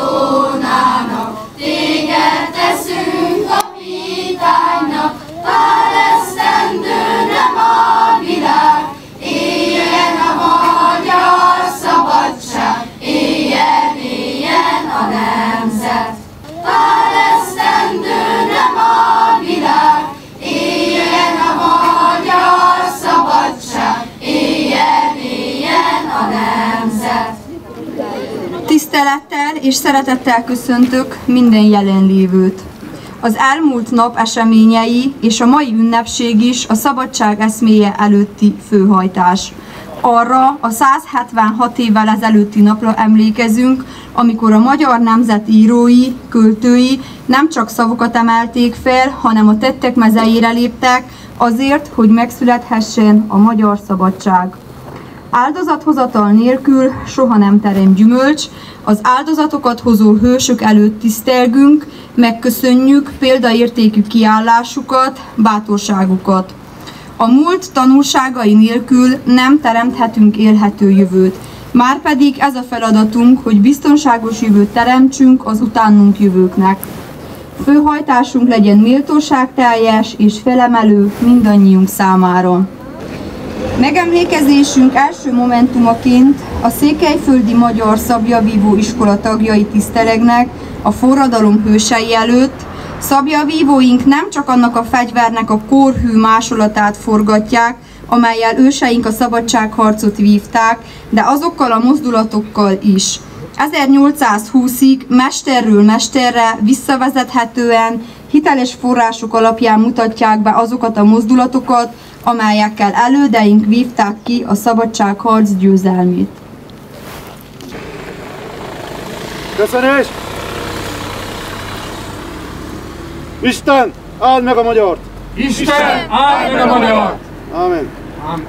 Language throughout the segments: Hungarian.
katonának, téged teszünk kapitánynak, pár esztendőre a világ, éljen a magyar szabadság, éljen, éljen a nemzet. Pár esztendőre a világ, éljen a magyar szabadság, éljen, éljen a nemzet. Tisztelettel és szeretettel köszöntök minden jelenlévőt. Az elmúlt nap eseményei és a mai ünnepség is a szabadság eszméje előtti főhajtás. Arra a 176 évvel ezelőtti napra emlékezünk, amikor a magyar nemzet írói, költői nem csak szavukat emelték fel, hanem a tettek mezeire léptek azért, hogy megszülethessen a magyar szabadság. Áldozathozatal nélkül soha nem terem gyümölcs, az áldozatokat hozó hősök előtt tisztelgünk, megköszönjük példaértékű kiállásukat, bátorságukat. A múlt tanulságai nélkül nem teremthetünk élhető jövőt, márpedig ez a feladatunk, hogy biztonságos jövőt teremtsünk az utánunk jövőknek. Főhajtásunk legyen méltóságteljes és felemelő mindannyiunk számára. Megemlékezésünk első momentumaként a székelyföldi magyar szablyavívó iskola tagjai tisztelegnek a forradalom hősei előtt. Szablyavívóink nem csak annak a fegyvernek a kórhű másolatát forgatják, amellyel őseink a szabadságharcot vívták, de azokkal a mozdulatokkal is. 1820-ig mesterről mesterre visszavezethetően hiteles források alapján mutatják be azokat a mozdulatokat, amelyekkel elődeink vívták ki a szabadságharc győzelmét. Köszönés! Isten, áld meg a magyart! Isten, áld meg a magyart! Ámen. Ámen.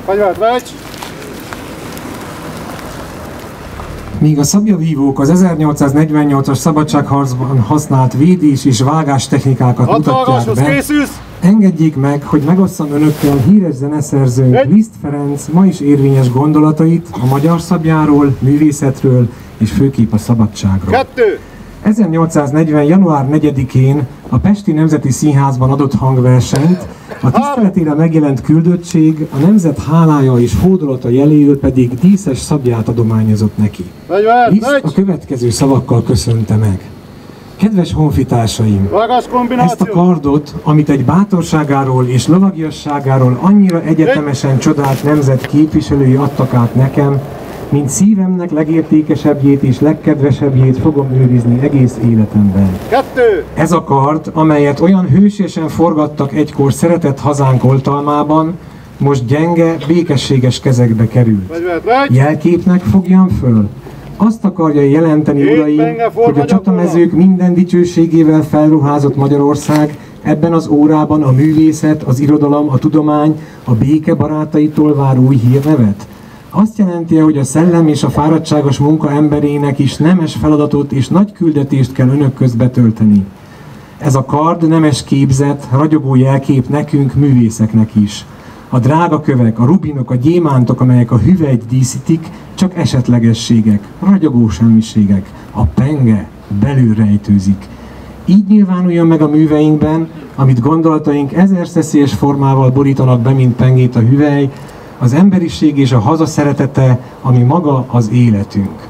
Fegyvert vegy! Míg a szablyavívók az 1848-as szabadságharcban használt védés és vágás technikákat mutatják be, engedjék meg, hogy megosszam önökkel híres zeneszerzőnk Liszt Ferenc ma is érvényes gondolatait a magyar szabjáról, művészetről és főképp a szabadságról. 1840. január 4-én a Pesti Nemzeti Színházban adott hangversenyt, a tiszteletére megjelent küldöttség a nemzet hálája és hódolata jeléül pedig díszes szabját adományozott neki. Liszt a következő szavakkal köszönte meg. Kedves honfitársaim! Ezt a kardot, amit egy bátorságáról és lovagiasságáról annyira egyetemesen csodált nemzet képviselői adtak át nekem, mint szívemnek legértékesebbjét és legkedvesebbjét fogom őrizni egész életemben. Ez a kard, amelyet olyan hősiesen forgattak egykor szeretett hazánk oltalmában, most gyenge, békességes kezekbe került. Jelképnek fogjam föl. Azt akarja jelenteni, uraim, hogy a csatamezők minden dicsőségével felruházott Magyarország ebben az órában a művészet, az irodalom, a tudomány, a béke barátaitól vár új hírnevet? Azt jelenti, hogy a szellem és a fáradtságos munka emberének is nemes feladatot és nagy küldetést kell önök közt betölteni. Ez a kard nemes képzet, ragyogó jelkép nekünk, művészeknek is. A drága kövek, a rubinok, a gyémántok, amelyek a hüvelyt díszítik, csak esetlegességek, ragyogó semmiségek. A penge belül rejtőzik. Így nyilvánuljon meg a műveinkben, amit gondolataink ezerszeszélyes formával borítanak be, mint pengét a hüvely, az emberiség és a haza szeretete, ami maga az életünk.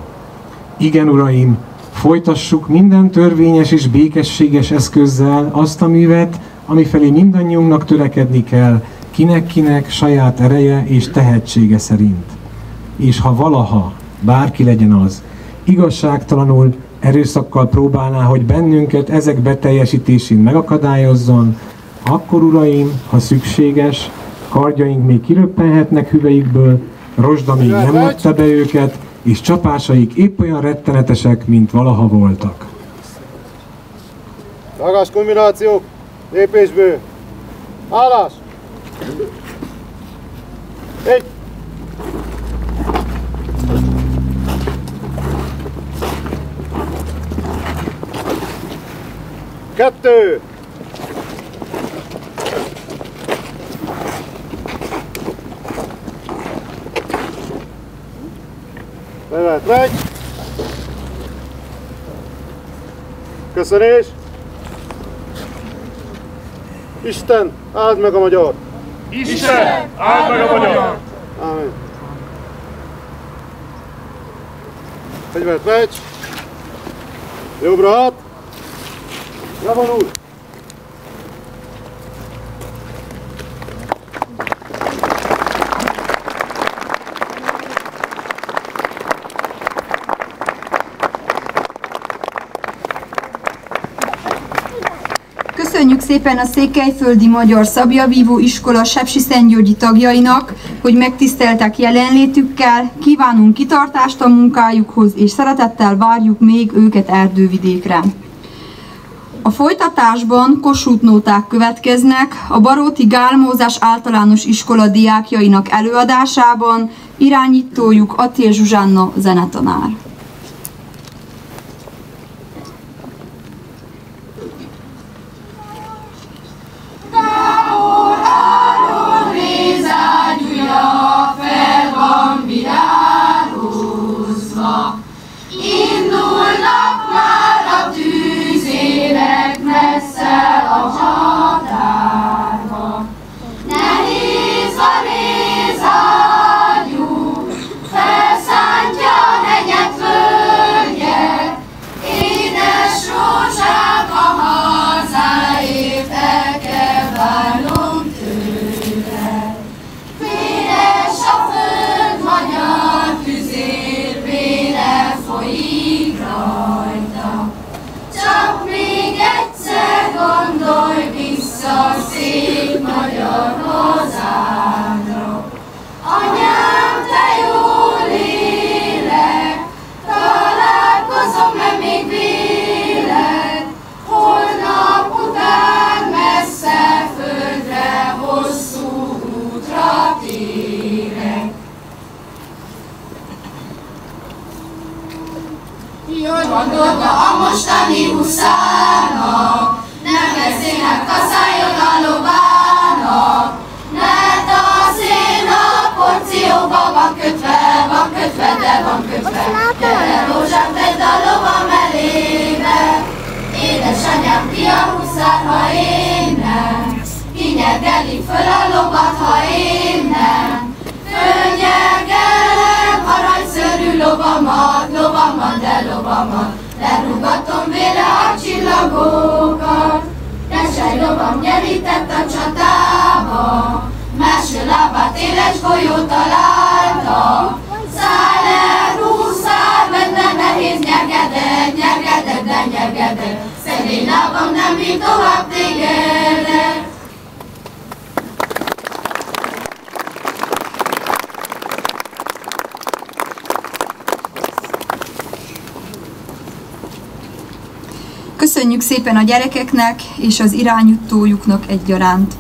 Igen, uraim, folytassuk minden törvényes és békességes eszközzel azt a művet, amifelé mindannyiunknak törekedni kell, kinek-kinek saját ereje és tehetsége szerint. És ha valaha, bárki legyen az, igazságtalanul, erőszakkal próbálná, hogy bennünket ezek beteljesítésén megakadályozzon, akkor, uraim, ha szükséges, kardjaink még kiröppenhetnek hüvelyükből, rozsda még nem lette be őket, és csapásaik épp olyan rettenetesek, mint valaha voltak. Magas kombinációk, lépésből, állás! Egy! Kettő! Bevet! Fegyvert vegy! Köszönés! Isten, áld meg a magyar! Isten, áld meg a magyar! Ámen. Fegyvert vegy! Jobbra hát! Levonul! Köszönjük szépen a Székelyföldi Magyar Szablyavívó Iskola sepsiszentgyörgyi tagjainak, hogy megtiszteltek jelenlétükkel, kívánunk kitartást a munkájukhoz, és szeretettel várjuk még őket Erdővidékre. A folytatásban Kossuth nóták következnek, a Baróti Gál Mózes Általános Iskola diákjainak előadásában, irányítójuk Attil Zsuzsanna zenetanár. A mostani huszának, nem veszélynek kaszályod a lovának, mert a szén a porcióba van kötve, de van kötve. Gyere rózsát tedd a lovam elébe, édesanyám ki a huszár, ha én nem, kinyergelik föl a lovat, ha én nem. Fölnyergelem aranyszörű lovamat, de lovamat, lerúgatom vére a csillagokat. Kesely lovam nyerített a csatába, másfél lábát éles golyó találta. Száll el, húszál, benne nehéz, nyergeded, szegény lábam nem bír tovább téged. Köszönjük szépen a gyerekeknek és az irányítójuknak egyaránt.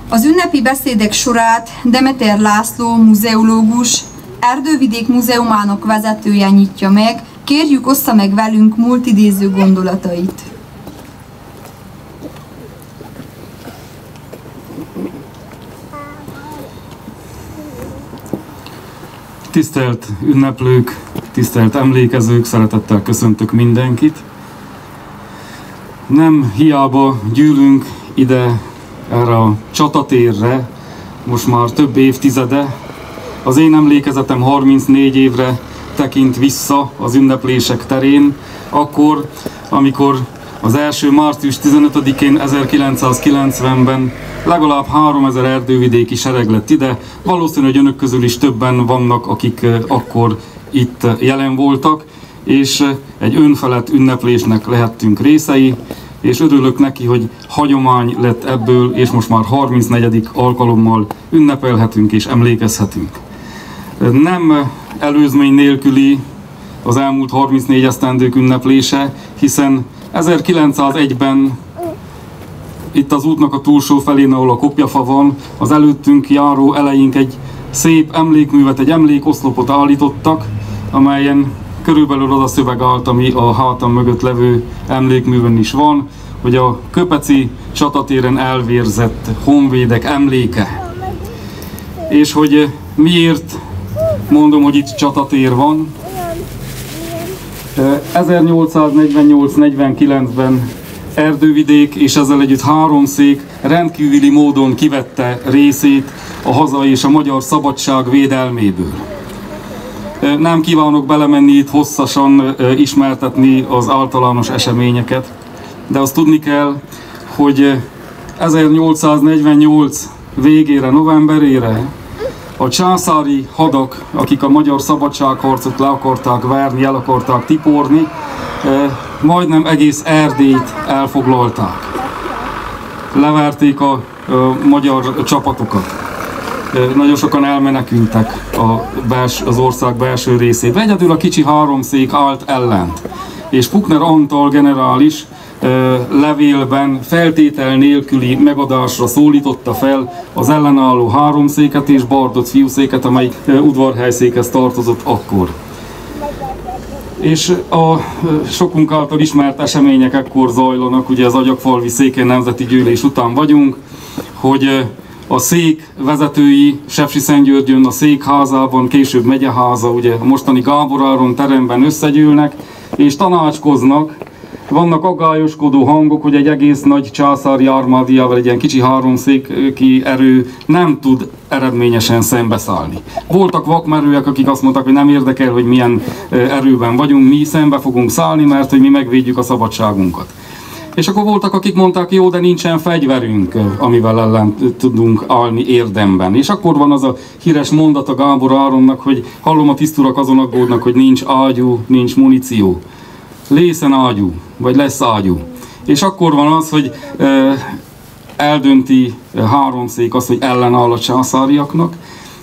Az ünnepi beszédek sorát Demeter László muzeológus, Erdővidék Múzeumának vezetője nyitja meg, kérjük ossza meg velünk múltidéző gondolatait. Tisztelt ünneplők, tisztelt emlékezők, szeretettel köszöntök mindenkit. Nem hiába gyűlünk ide erre a csatatérre, most már több évtizede. Az én emlékezetem 34 évre tekint vissza az ünneplések terén, akkor, amikor az első március 15-én 1990-ben legalább 3000 erdővidéki sereg lett ide. Valószínű, hogy önök közül is többen vannak, akik akkor itt jelen voltak, és egy önfelett ünneplésnek lehettünk részei, és örülök neki, hogy hagyomány lett ebből, és most már 34. alkalommal ünnepelhetünk és emlékezhetünk. Nem előzmény nélküli az elmúlt 34 esztendők ünneplése, hiszen 1901-ben itt az útnak a túlsó felén, ahol a kopjafa van, az előttünk járó eleink egy szép emlékművet, egy emlékoszlopot állítottak, amelyen körülbelül az a szöveg állt, ami a hátam mögött levő emlékművön is van, hogy a köpeci csatatéren elvérzett honvédek emléke. És hogy miért mondom, hogy itt csatatér van, 1848-49-ben Erdővidék és ezzel együtt Háromszék rendkívüli módon kivette részét a hazai és a magyar szabadság védelméből. Nem kívánok belemenni itt hosszasan ismertetni az általános eseményeket, de azt tudni kell, hogy 1848 végére, novemberére a császári hadak, akik a magyar szabadságharcot le akarták verni, el akarták tiporni, majdnem egész Erdélyt elfoglalták. Leverték a magyar csapatokat. Nagyon sokan elmenekültek az ország belső részébe. Egyedül a kicsi Háromszék állt ellen. És Pukner Antal generális levélben feltétel nélküli megadásra szólította fel az ellenálló Háromszéket és Bardot fiúszéket, amely udvarhelyszékhez tartozott akkor. És a sokunk által ismert események ekkor zajlanak, ugye az Agyagfalvi Székely Nemzeti Gyűlés után vagyunk, hogy a szék vezetői Sepsiszentgyörgyön, a székházában, később megyeháza, ugye a mostani Gábor Áron teremben összegyűlnek, és tanácskoznak. Vannak aggályoskodó hangok, hogy egy egész nagy császári armádiával egy ilyen kicsi háromszéki erő nem tud eredményesen szembeszállni. Voltak vakmerőek, akik azt mondták, hogy nem érdekel, hogy milyen erőben vagyunk, mi szembe fogunk szállni, mert hogy mi megvédjük a szabadságunkat. És akkor voltak, akik mondták, jó, de nincsen fegyverünk, amivel ellen tudunk állni érdemben. És akkor van az a híres mondat a Gábor Áronnak, hogy hallom, a tiszturak azon aggódnak, hogy nincs ágyú, nincs muníció. Lészen ágyú, vagy lesz ágyú. És akkor van az, hogy eldönti Háromszék azt, hogy ellenáll a császáriaknak,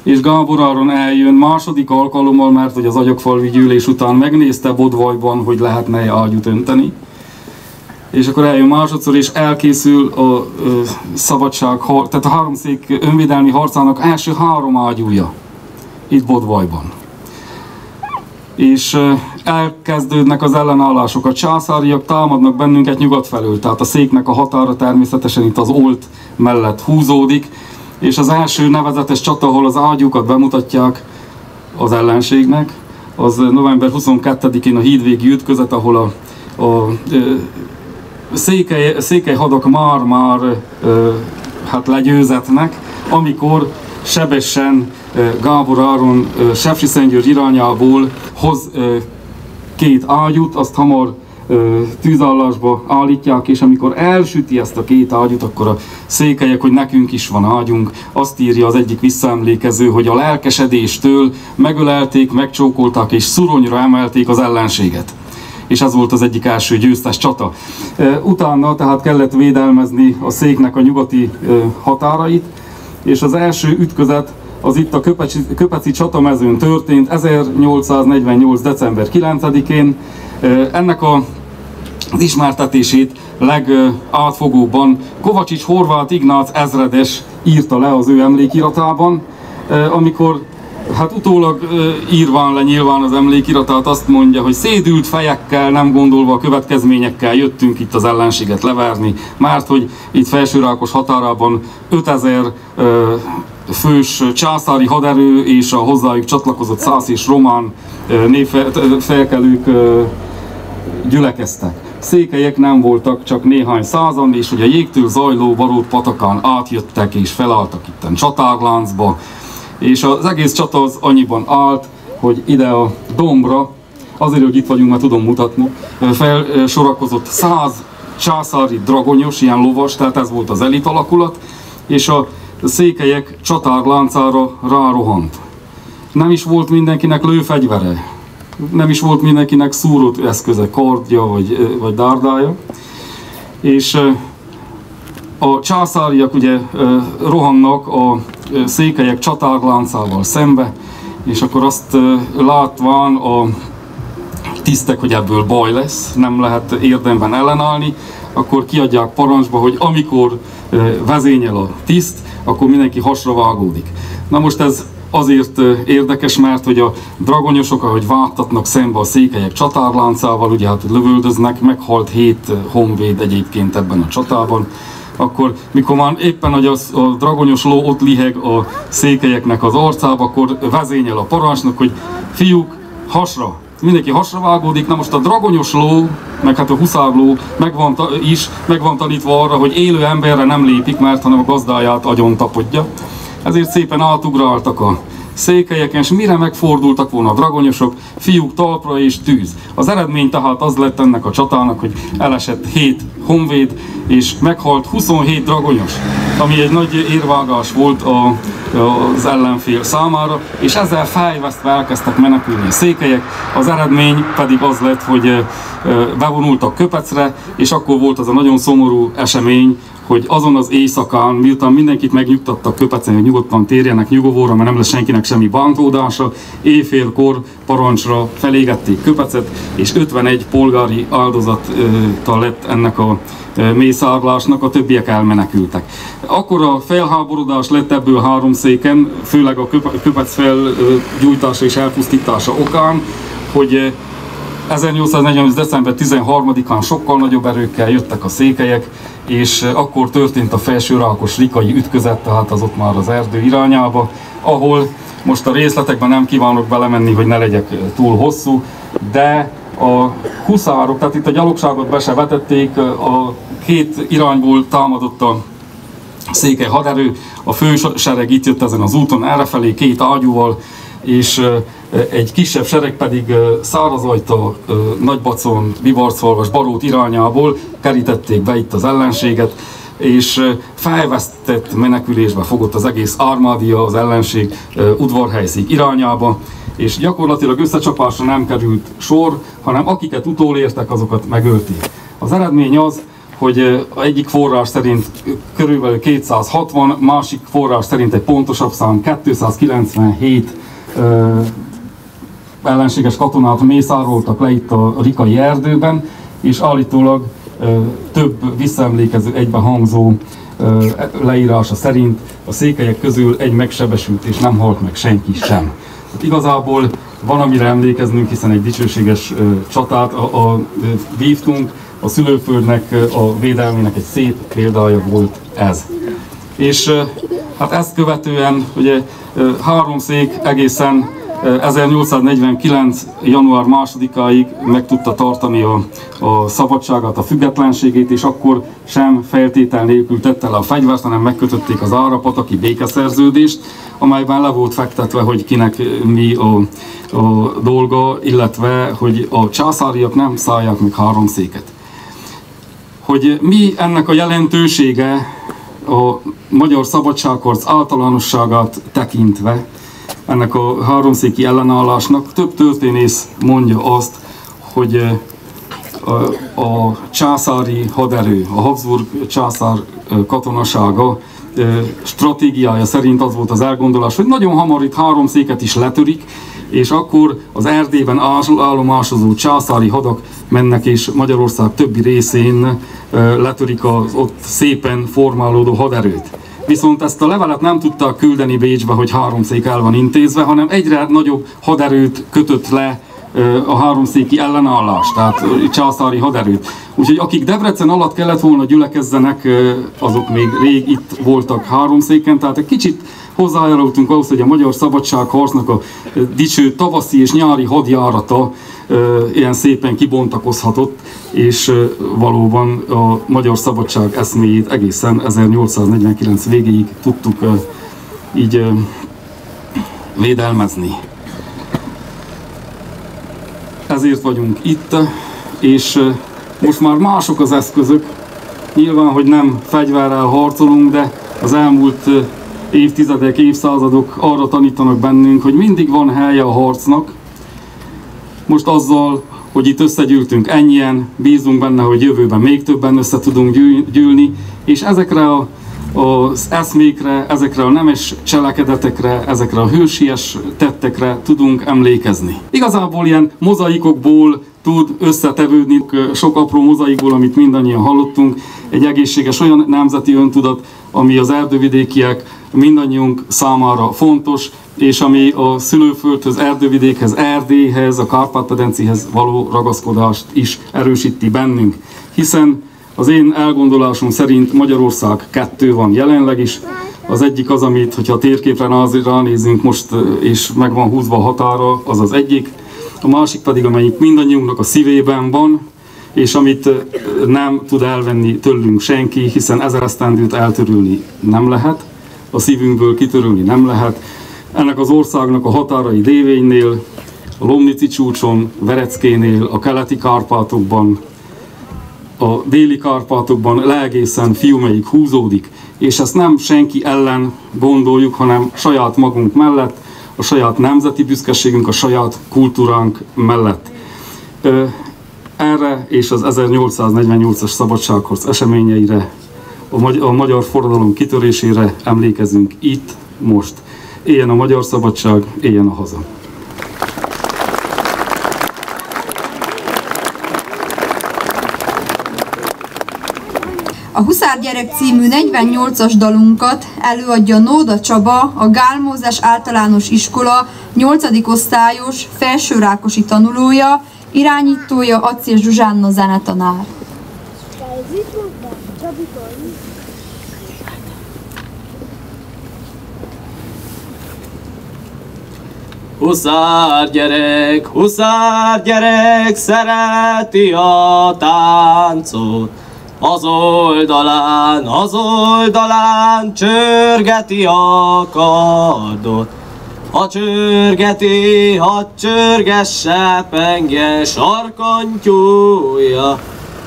és Gábor Áron eljön második alkalommal, mert hogy az Agyagfalvi Gyűlés után megnézte Bodvajban, hogy lehetne ágyút önteni. És akkor eljön másodszor, és elkészül a szabadság, tehát a Háromszék önvédelmi harcának első 3 ágyúja itt Bodvajban. És elkezdődnek az ellenállások. A császáriak támadnak bennünket nyugat felől, tehát a széknek a határa természetesen itt az Olt mellett húzódik, és az első nevezetes csata, ahol az ágyúkat bemutatják az ellenségnek, az november 22-én a hídvégi ütközet, ahol a székely hadak már hát legyőzetnek, amikor sebesen Gábor Áron Sepsiszentgyörgy irányából hoz 2 ágyút, azt hamar tűzállásba állítják, és amikor elsüti ezt a 2 ágyút, akkor a székelyek, hogy nekünk is van ágyunk, azt írja az egyik visszaemlékező, hogy a lelkesedéstől megölelték, megcsókolták és szuronyra emelték az ellenséget. És ez volt az egyik első győztes csata. Utána tehát kellett védelmezni a széknek a nyugati határait, és az első ütközet az itt a Köpeci csatamezőn történt 1848. december 9-én. Ennek az ismertetését legátfogóbban Kovacsics Horváth Ignác ezredes írta le az ő emlékiratában, amikor hát utólag írván le nyilván az emlékiratát, azt mondja, hogy szédült fejekkel, nem gondolva a következményekkel jöttünk itt az ellenséget leverni, mert hogy itt Felsőrákos határában 5000 fős császári haderő és a hozzájuk csatlakozott szász és román felkelők gyülekeztek. Székelyek nem voltak, csak néhány százan, és ugye a jégtől zajló Barót patakán átjöttek és felálltak itten csatárláncba, és az egész csata az annyiban állt, hogy ide a dombra, azért, hogy itt vagyunk, mert tudom mutatni, felsorakozott 100 császári dragonyos, ilyen lovas, tehát ez volt az elit alakulat, és a székelyek csatárláncára rárohant. Nem is volt mindenkinek lőfegyvere, nem is volt mindenkinek szúró eszköze, kardja vagy dárdája, és a császáriak ugye rohannak a székelyek csatárláncával szembe, és akkor azt látván a tisztek, hogy ebből baj lesz, nem lehet érdemben ellenállni, akkor kiadják parancsba, hogy amikor vezényel a tiszt, akkor mindenki hasra vágódik. Na most ez azért érdekes, mert hogy a dragonyosok, ahogy vágtatnak szembe a székelyek csatárláncával, ugye hát lövöldöznek, meghalt 7 honvéd egyébként ebben a csatában, akkor mikor már éppen hogy a dragonyos ló ott liheg a székelyeknek az arcába, akkor vezényel a parancsnok, hogy fiúk, hasra! mindenki hasra vágódik. Na most a dragonyos ló, meg hát a huszárló meg van tanítva arra, hogy élő emberre nem lépik, mert hanem a gazdáját agyon tapodja. Ezért szépen átugráltak a székelyeken, és mire megfordultak volna a dragonyosok, fiúk talpra és tűz. Az eredmény tehát az lett ennek a csatának, hogy elesett 7 honvéd, és meghalt 27 dragonyos, ami egy nagy érvágás volt az ellenfél számára, és ezzel fejvesztve elkezdtek menekülni a székelyek. Az eredmény pedig az lett, hogy bevonultak Köpecre, és akkor volt az a nagyon szomorú esemény, hogy azon az éjszakán, miután mindenkit megnyugtattak Köpecen, hogy nyugodtan térjenek nyugovóra, mert nem lesz senkinek semmi bántódása, éjfélkor parancsra felégették Köpecet, és 51 polgári áldozattal lett ennek a mészárlásnak, a többiek elmenekültek. Akkor a felháborodás lett ebből 3 széken, főleg a Köpec felgyújtása és elpusztítása okán, hogy 1848. december 13-án sokkal nagyobb erőkkel jöttek a székelyek, és akkor történt a Felsőrákos-Rikai ütközet, tehát az ott már az erdő irányába, ahol most a részletekben nem kívánok belemenni, hogy ne legyek túl hosszú, de a huszárok, tehát itt a gyalogságot be se vetették, a 2 irányból támadott a székely haderő, a fősereg itt jött ezen az úton errefelé 2 ágyúval, és egy kisebb sereg pedig Szárazajta, Nagybacon, Bivarcfalvas, Barót irányából kerítették be itt az ellenséget, és fejvesztett menekülésbe fogott az egész armádia, az ellenség udvarhelyszék irányába, és gyakorlatilag összecsapásra nem került sor, hanem akiket utolértek, azokat megölték. Az eredmény az, hogy egyik forrás szerint körülbelül 260, másik forrás szerint egy pontosabb szám 297 ellenséges katonát mészároltak le itt a rikai erdőben, és állítólag több visszaemlékező, egybehangzó leírása szerint a székelyek közül egy megsebesült, és nem halt meg senki sem. Tehát igazából van amire emlékeznünk, hiszen egy dicsőséges csatát vívtunk, a szülőföldnek, a védelmének egy szép példája volt ez. És hát ezt követően ugye 3 szék egészen 1849. január 2-áig meg tudta tartani a szabadságát, a függetlenségét, és akkor sem feltétel nélkül tette le a fegyvert, hanem megkötötték az árapataki békeszerződést, amelyben le volt fektetve, hogy kinek mi a dolga, illetve hogy a császáriak nem szállják meg 3 széket. Hogy mi ennek a jelentősége a magyar szabadságharc általánosságát tekintve, ennek a 3 széki ellenállásnak, több történész mondja azt, hogy a császári haderő, a Habsburg császár katonasága stratégiája szerint az volt az elgondolás, hogy nagyon hamar itt 3 széket is letörik, és akkor az Erdélyben állomásozó császári hadak mennek, és Magyarország többi részén letörik az ott szépen formálódó haderőt. Viszont ezt a levelet nem tudták küldeni Bécsbe, hogy 3 szék el van intézve, hanem egyre nagyobb haderőt kötött le a 3 széki ellenállás, tehát császári haderőt. Úgyhogy akik Debrecen alatt kellett volna gyülekezzenek, azok még rég itt voltak 3 széken, tehát egy kicsit hozzájárultunk ahhoz, hogy a magyar szabadságharcnak a dicső tavaszi és nyári hadjárata ilyen szépen kibontakozhatott, és valóban a magyar szabadság eszméjét egészen 1849 végéig tudtuk így védelmezni. Ezért vagyunk itt, és most már mások az eszközök. Nyilván, hogy nem fegyverrel harcolunk, de az elmúlt évtizedek, évszázadok arra tanítanak bennünk, hogy mindig van helye a harcnak. Most azzal, hogy itt összegyűltünk ennyien, bízunk benne, hogy jövőben még többen össze tudunk gyűlni, és ezekre az eszmékre, ezekre a nemes cselekedetekre, ezekre a hősies tettekre tudunk emlékezni. Igazából ilyen mozaikokból tud összetevődni, sok apró mozaikból, amit mindannyian hallottunk, egy egészséges olyan nemzeti öntudat, ami az erdővidékiek mindannyiunk számára fontos, és ami a szülőföldhöz, erdővidékhez, Erdélyhez, a Kárpát-medencéhez való ragaszkodást is erősíti bennünk. Hiszen az én elgondolásom szerint Magyarország 2 van jelenleg is. Az egyik az, amit, hogyha a térképre ránézünk most, és meg van húzva a határa, az az egyik. a másik pedig, amelyik mindannyiunknak a szívében van, és amit nem tud elvenni tőlünk senki, hiszen 1000 esztendőt eltörölni nem lehet, a szívünkből kitörölni nem lehet. Ennek az országnak a határai Dévénynél, a Lomnici csúcson, Vereckénél, a keleti Kárpátokban, a déli Kárpátokban leegészen Fiuméig húzódik, és ezt nem senki ellen gondoljuk, hanem saját magunk mellett, a saját nemzeti büszkeségünk, a saját kultúránk mellett. Erre és az 1848-as szabadságharc eseményeire, a magyar forradalom kitörésére emlékezünk itt, most. Éljen a magyar szabadság, éljen a haza! A Huszárgyerek című 48-as dalunkat előadja Nóda Csaba, a Gál Mózes Általános Iskola 8. osztályos felsőrákosi tanulója, irányítója Acél Zsuzsánna zenetanár. Huszár gyerek, szereti a táncot, az oldalán csörgeti a kardot. Ha csörgeti, hadd csörgesse penge sarkantyúja,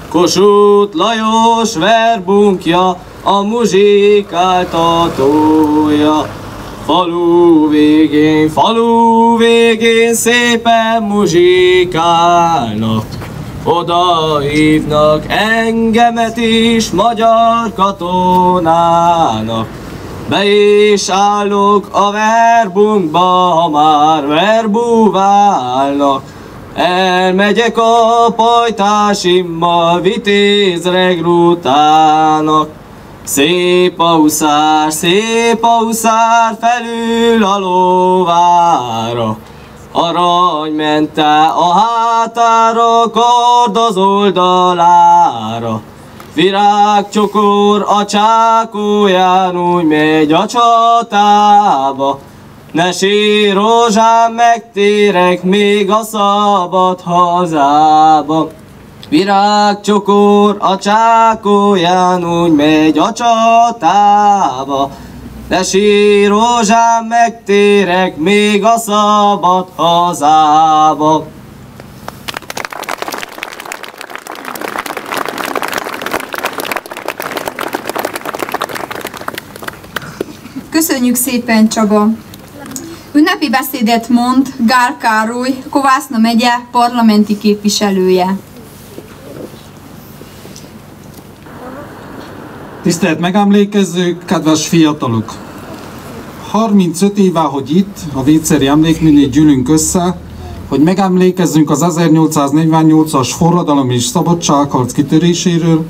Kossuth Lajos verbunkja, a muzsikáltatója. Falu végén szépen muzsikálnak, oda hívnak engemet is magyar katonának. Be is állok a verbunkba, ha már verbúválnak. Elmegyek a pajtásimmal, vitéz regrutálnak. Szép a huszár felül a lóvára, aranymente a hátára, kard az oldalára. Virágcsokor a csákóján, úgy megy a csatába. Ne sírj, rózsám, megtérek még a szabad hazába. Virágcsokor a csákóján, úgy megy a csatába. Ne sírj, rózsám, megtérek még a szabad hazába. Köszönjük szépen, Csaba! Ünnepi beszédet mond Gál Károly, Kovászna megye parlamenti képviselője. Tisztelt megemlékezők, kedves fiatalok! 35 éve, hogy itt, a Véceri Emlékműnél gyűlünk össze, hogy megemlékezzünk az 1848-as forradalom és szabadságharc kitöréséről,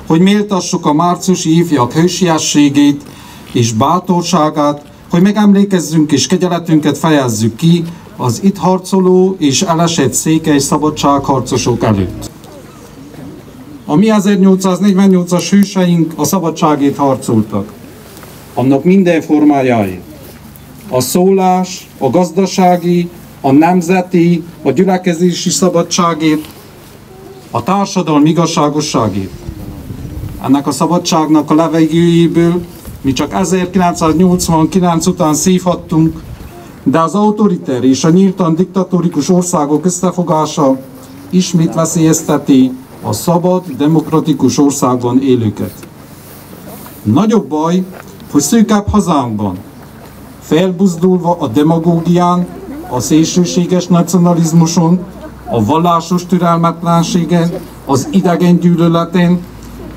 hogy méltassuk a márciusi ifjak hősiességét és bátorságát, hogy megemlékezzünk és kegyeletünket fejezzük ki az itt harcoló és elesett székely szabadságharcosok előtt. A mi 1848-as hőseink a szabadságért harcoltak, annak minden formájáért. A szólás, a gazdasági, a nemzeti, a gyülekezési szabadságért, a társadalmi igazságosságért. Ennek a szabadságnak a levegőjéből mi csak 1989 után szívhattunk, de az autoriter és a nyíltan diktatórikus országok összefogása ismét veszélyezteti a szabad, demokratikus országban élőket. Nagyobb baj, hogy szűkebb hazánkban, felbuzdulva a demagógián, a szélsőséges nacionalizmuson, a vallásos türelmetlenségen, az idegengyűlöleten,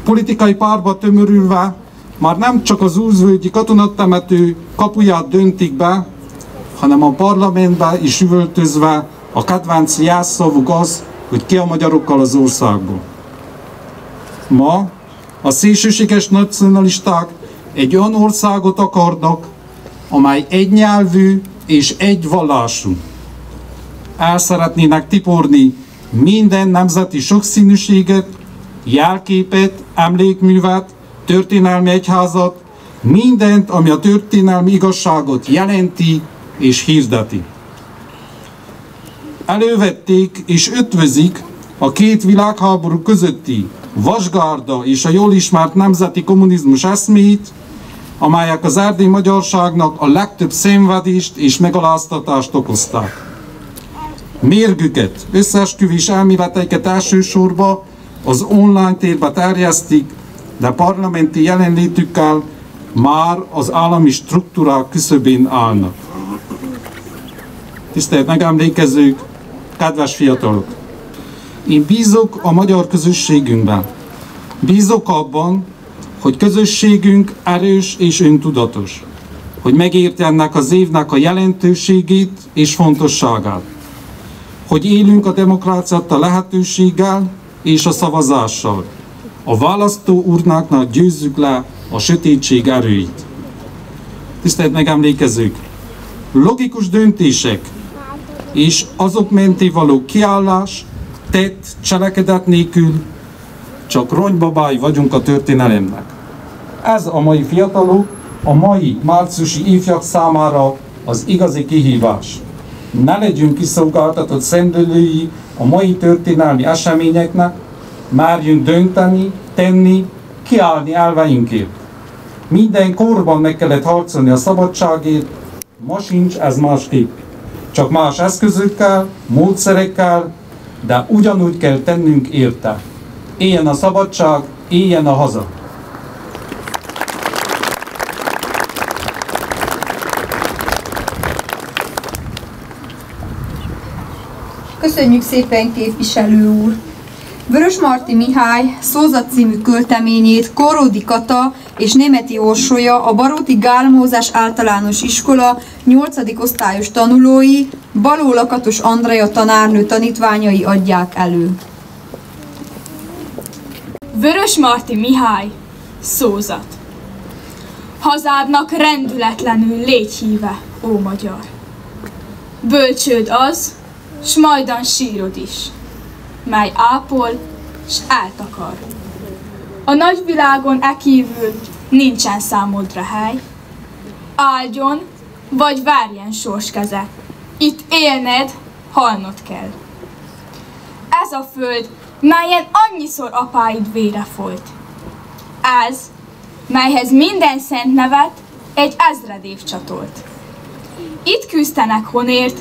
politikai párba tömörülve, már nem csak az Úrzvölgyi katonatemető kapuját döntik be, hanem a parlamentbe is üvöltözve a kedvenc jelszavuk az, hogy ki a magyarokkal az országból. Ma a szélsőséges nacionalisták egy olyan országot akarnak, amely egynyelvű és egy vallású. El szeretnének tiporni minden nemzeti sokszínűséget, jelképet, emlékművet, történelmi egyházat, mindent, ami a történelmi igazságot jelenti és hirdeti. Elővették és ötvözik a két világháború közötti vasgárda és a jól ismert nemzeti kommunizmus eszméit, amelyek az erdélyi magyarságnak a legtöbb szenvedést és megaláztatást okozták. Mérgüket, összeesküvés elméleteiket elsősorban az online térbe terjesztik, de parlamenti jelenlétükkel már az állami struktúrák küszöbén állnak. Tisztelt megemlékezők, kedves fiatalok! Én bízok a magyar közösségünkben. Bízok abban, hogy közösségünk erős és öntudatos, hogy megérti ennek az évnek a jelentőségét és fontosságát, hogy élünk a demokrácia lehetőséggel és a szavazással. A választó urnáknak győzzük le a sötétség erőit. Tisztelt megemlékezők! Logikus döntések és azok mentén való kiállás, tett, cselekedet nélkül csak ronybabái vagyunk a történelemnek. Ez a mai fiatalok, a mai márciusi ifjak számára az igazi kihívás. Ne legyünk kiszolgáltatott szemlélői a mai történelmi eseményeknek, merjünk dönteni, tenni, kiállni elveinkért. Minden korban meg kellett harcolni a szabadságért, ma sincs ez másképp. Csak más eszközökkel, módszerekkel, de ugyanúgy kell tennünk érte. Éljen a szabadság, éljen a haza! Köszönjük szépen, képviselő úr! Vörösmarty Mihály Szózat című költeményét Korródi Kata és Németi Orsolya, a Baróti Gál Mózes Általános Iskola 8. osztályos tanulói, Baló Lakatos Andrea tanárnő tanítványai adják elő. Vörösmarty Mihály, Szózat. Hazádnak rendületlenül légy híve, ó magyar. Bölcsőd az, s majdan sírod is, mely ápol, s eltakar. A nagyvilágon kívül nincsen számodra hely. Áldjon, vagy várjen sors keze, itt élned, halnod kell. Ez a föld, melyen annyiszor apáid vére folyt. Ez, melyhez minden szent nevet egy ezredév csatolt. Itt küzdenek honért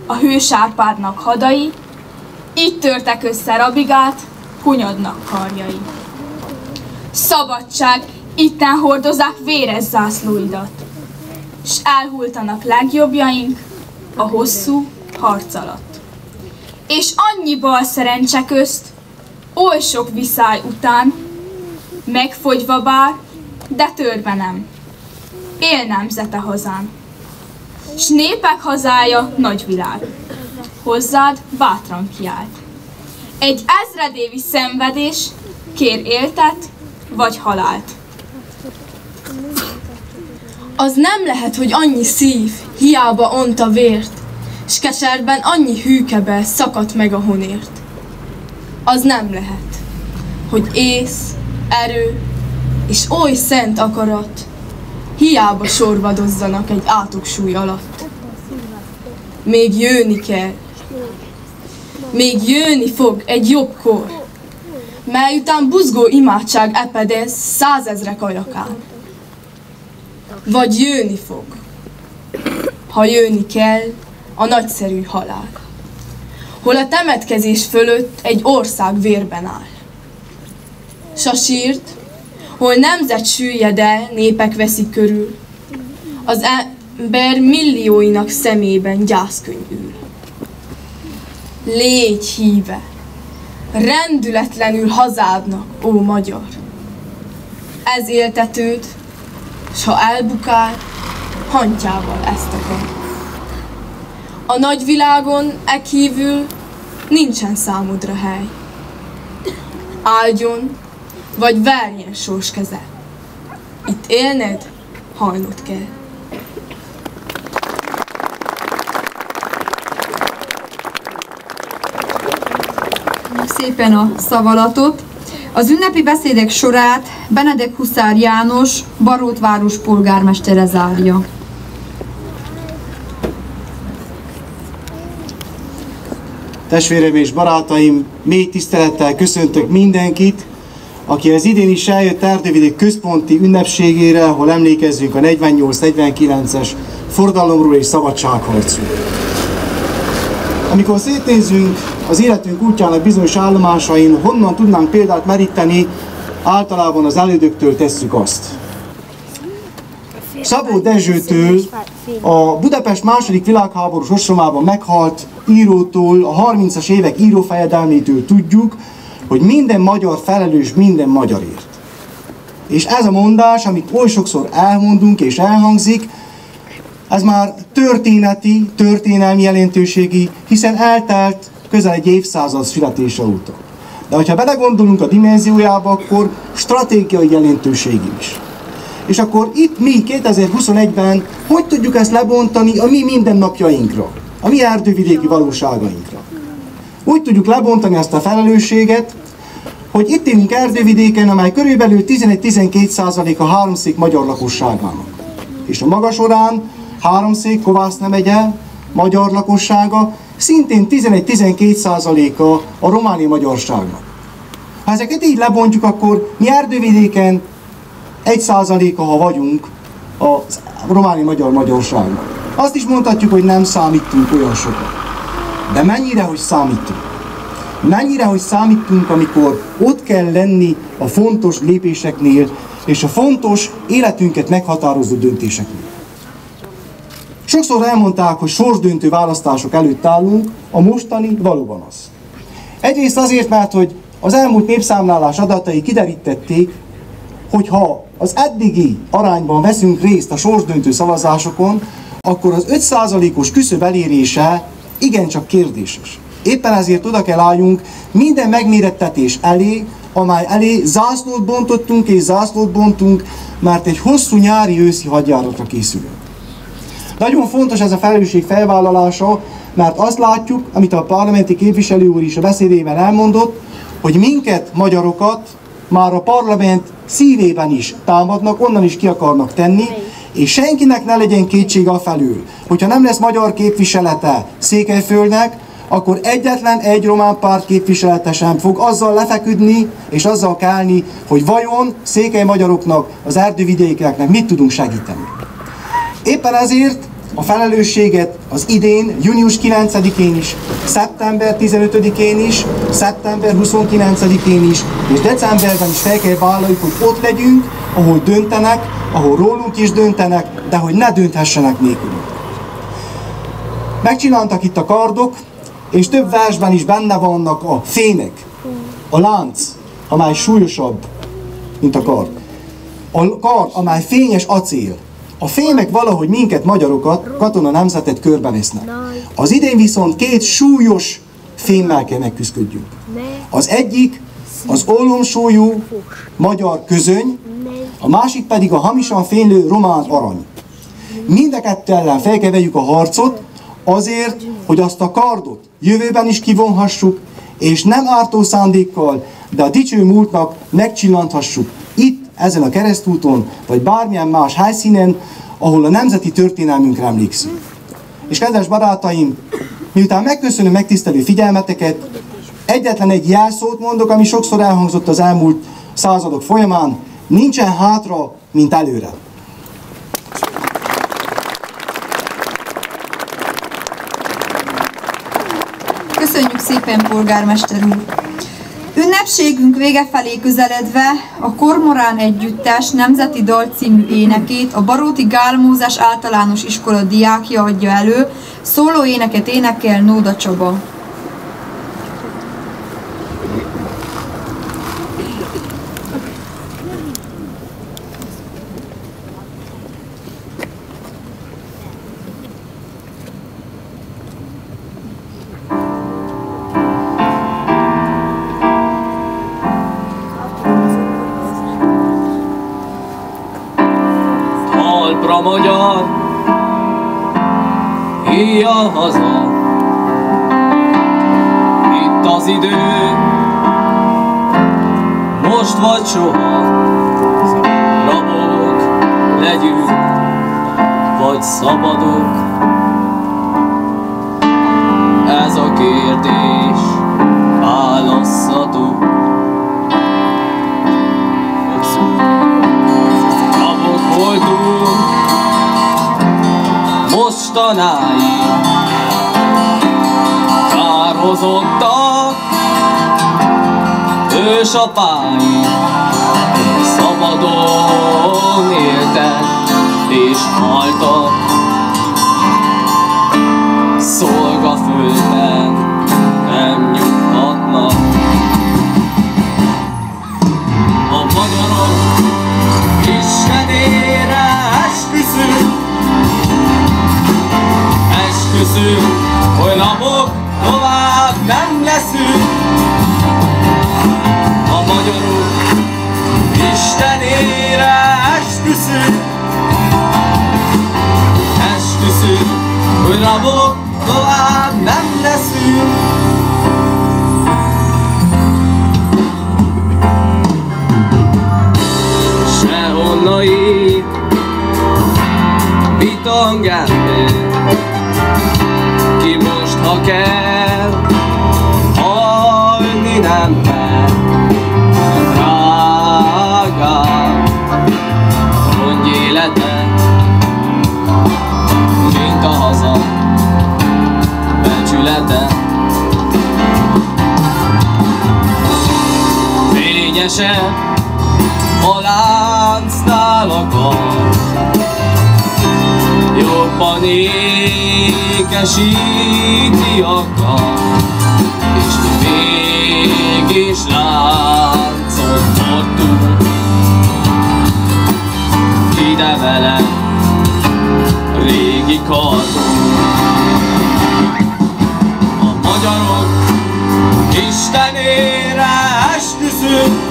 a hős Árpádnak hadai, itt törtek össze Rabigát, Hunyadnak karjai. Szabadság, itten hordozák véres zászlóidat, s elhultanak legjobbjaink a hosszú harc alatt. És annyi bal szerencse közt, oly sok viszály után, megfogyva bár, de törve nem, él nemzete hazán. S népek hazája nagyvilág, hozzád bátran kiállt. Egy ezredévi szenvedés kér éltet vagy halált. Az nem lehet, hogy annyi szív hiába ont a vért, s keserben annyi hűkebe szakadt meg a honért. Az nem lehet, hogy ész, erő és oly szent akarat hiába sorvadozzanak egy átoksúly alatt. Még jönni kell. Még jönni fog egy jobb kor, mely után buzgó imádság epedez 100 000 ajakán. Vagy jönni fog, ha jönni kell, a nagyszerű halál, hol a temetkezés fölött egy ország vérben áll. S a sírt, hol nemzet süllyed el, népek veszik körül, az ember millióinak szemében gyászkönyv ül. Légy híve, rendületlenül hazádnak, ó magyar! Ez éltetőd, s ha elbukál, hantyával ezt akar. A nagyvilágon kívül nincsen számodra hely. Áldjon, vagy verjen sors keze. Itt élned, halnod kell. Szépen a szavalatot. Az ünnepi beszédek sorát Benedek Huszár János, Barótváros polgármestere zárja. Testvéreim és barátaim, mély tisztelettel köszöntök mindenkit, aki az idén is eljött Erdővidék központi ünnepségére, ahol emlékezzünk a 48-49-es forradalomról és szabadságharcról. Amikor szétnézzünk az életünk útjának bizonyos állomásain, honnan tudnánk példát meríteni, általában az elődöktől tesszük azt. Szabó Dezsőtől, a Budapest második világháborús ostromában meghalt írótól, a 30-as évek írófejedelmétől tudjuk, hogy minden magyar felelős minden magyarért. És ez a mondás, amit oly sokszor elmondunk és elhangzik, ez már történelmi jelentőségi, hiszen eltelt közel egy évszázad születése óta. De ha belegondolunk a dimenziójába, akkor stratégiai jelentőségi is. És akkor itt mi 2021-ben hogy tudjuk ezt lebontani a mi mindennapjainkra, a mi erdővidéki valóságainkra? Úgy tudjuk lebontani ezt a felelősséget, hogy itt élünk Erdővidéken, amely körülbelül 11-12% a háromszék magyar lakosságának. És a maga során háromszék, Kovászna megye magyar lakossága szintén 11-12%-a a romániai magyarságnak. Ha ezeket így lebontjuk, akkor mi Erdővidéken 1%-a, ha vagyunk a romániai magyarságnak. Azt is mondhatjuk, hogy nem számítunk olyan sokat. De mennyire, hogy számítunk? Mennyire, hogy számítunk, amikor ott kell lenni a fontos lépéseknél és a fontos életünket meghatározó döntéseknél. Sokszor elmondták, hogy sorsdöntő választások előtt állunk, a mostani valóban az. Egyrészt azért, mert hogy az elmúlt népszámlálás adatai kiderítették, hogy ha az eddigi arányban veszünk részt a sorsdöntő szavazásokon, akkor az 5%-os küszöb elérése igencsak kérdéses. Éppen ezért oda kell álljunk minden megmérettetés elé, amely elé zászlót bontottunk és zászlót bontunk, mert egy hosszú nyári-őszi hadjáratra készülünk. Nagyon fontos ez a felelősség felvállalása, mert azt látjuk, amit a parlamenti képviselő úr is a beszédében elmondott, hogy minket, magyarokat már a parlament szívében is támadnak, onnan is ki akarnak tenni, és senkinek ne legyen kétsége afelől, hogyha nem lesz magyar képviselete Székelyföldnek, akkor egyetlen egy román párt képviselete sem fog azzal lefeküdni és azzal kelni, hogy vajon székely magyaroknak, az erdővidékieknek mit tudunk segíteni. Éppen ezért a felelősséget az idén, június 9-én is, szeptember 15-én is, szeptember 29-én is, és decemberben is fel kell vállaljuk, hogy ott legyünk, ahol döntenek, ahol rólunk is döntenek, de hogy ne dönthessenek nélkülünk. Megcsináltak itt a kardok, és több versben is benne vannak a fémek, a lánc, amely súlyosabb, mint a kard. A kard, amely fényes acél. A fémek valahogy minket, magyarokat, katona nemzetet körbevesznek. Az idén viszont két súlyos fémmel kell megküzdködjünk. Az egyik az ólomsúlyú magyar közöny, a másik pedig a hamisan fénylő román arany. Mind a kettő ellen fel kell vegyük a harcot, azért, hogy azt a kardot jövőben is kivonhassuk, és nem ártó szándékkal, de a dicső múltnak megcsillanthassuk itt, ezen a keresztúton, vagy bármilyen más helyszínen, ahol a nemzeti történelmünkre emlékszünk. És kedves barátaim, miután megköszönöm megtisztelő figyelmeteket, egyetlen egy jelszót mondok, ami sokszor elhangzott az elmúlt századok folyamán, nincsen hátra, mint előre. Köszönjük szépen, polgármester úr! Ünnepségünk vége felé közeledve a Kormorán Együttes Nemzeti Dal című énekét a Baróti Gál Mózes Általános Iskola diákja adja elő, szóló éneket énekel Nóda Csaba. Talpra magyar, híja haza, itt az idő, most vagy soha, rabok legyünk, vagy szabadok. Ez a kérdés választható. Rabok voltunk mostanáig, kárhozottak ősapáink, szabadon éltek és haltak, szolgaföldben nem nyughatnak. A magyarok Istenére esküszünk, hogy rabok tovább nem leszünk. A magyarok Istenére esküszünk, hogy rabok tovább nem leszünk. Sehonnan ég bitangámber, ki most ha kell, halni nem mer. Drágám, mondj életet, mint a haza becsülete. Fényesebb a láncnál a kar, jobban ékesíti a kar, és mi mégis láncot hordunk. Ide velem, régi kardunk. A magyarok Istenére esküszünk,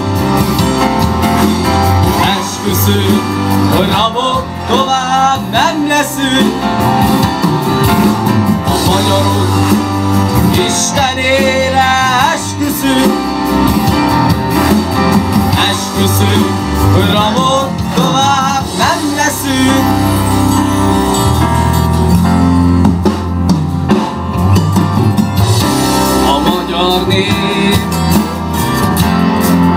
hogy rabok tovább nem leszünk. A magyarok Istenére esküszünk, hogy rabok tovább nem leszünk. A magyar nép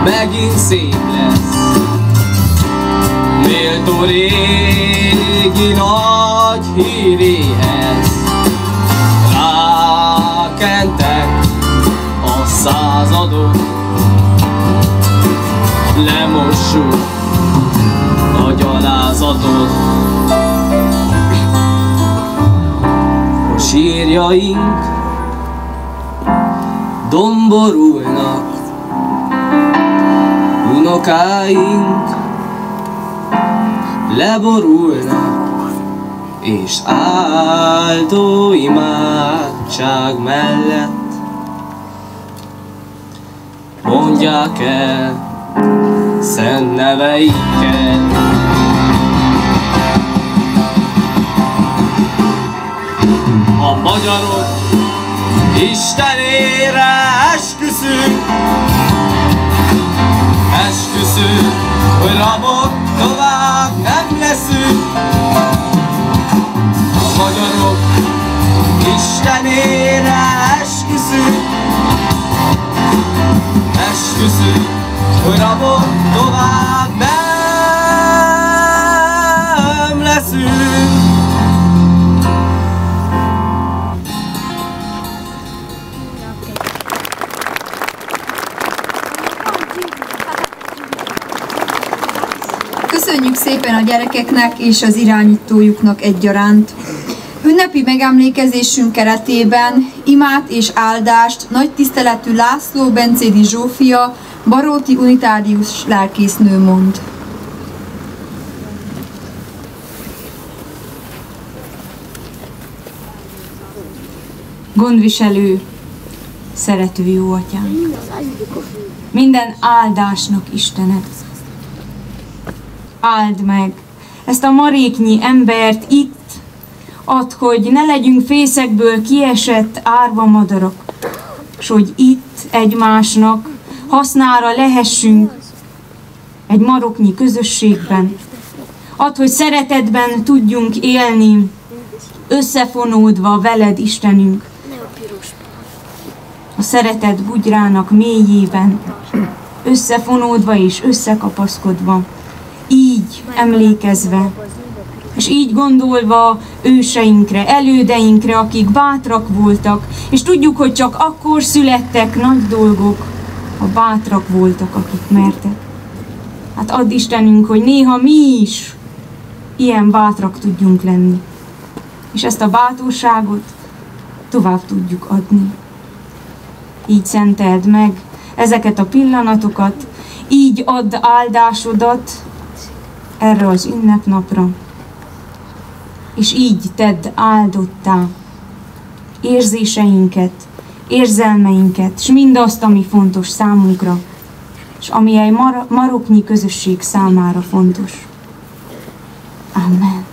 megint szép lesz, méltó régi nagy híréhez. Rákentek a századok, lemossuk a gyalázatot. A sírjaink domborulnak, unokáink leborulnak, és áldó imádság mellett mondják el szent neveikkel. A magyarok Istenére esküszünk, hogy rabok tovább nem leszünk. A magyarok Istenére esküszünk, hogy rabok tovább nem leszünk. Köszönjük szépen a gyerekeknek és az irányítójuknak egyaránt. Ünnepi megemlékezésünk keretében imát és áldást nagy tiszteletű László Bencédi Zsófia, baróti unitárius lelkésznő mond. Gondviselő, szerető jó atyánk, minden áldásnak Istenet, áld meg ezt a maréknyi embert itt, add, hogy ne legyünk fészekből kiesett árva madarak, s hogy itt egymásnak hasznára lehessünk egy maroknyi közösségben. Add, hogy szeretetben tudjunk élni, összefonódva veled, Istenünk. a szeretet bugyrának mélyében, összefonódva és összekapaszkodva, így emlékezve, és így gondolva őseinkre, elődeinkre, akik bátrak voltak, és tudjuk, hogy csak akkor születtek nagy dolgok, ha bátrak voltak, akik mertek. Hát add Istenünk, hogy néha mi is ilyen bátrak tudjunk lenni, és ezt a bátorságot tovább tudjuk adni. Így szenteld meg ezeket a pillanatokat, így add áldásodat erre az ünnepnapra, és így tedd áldottá érzéseinket, érzelmeinket, és mindazt, ami fontos számunkra, és ami egy maroknyi közösség számára fontos. Amen.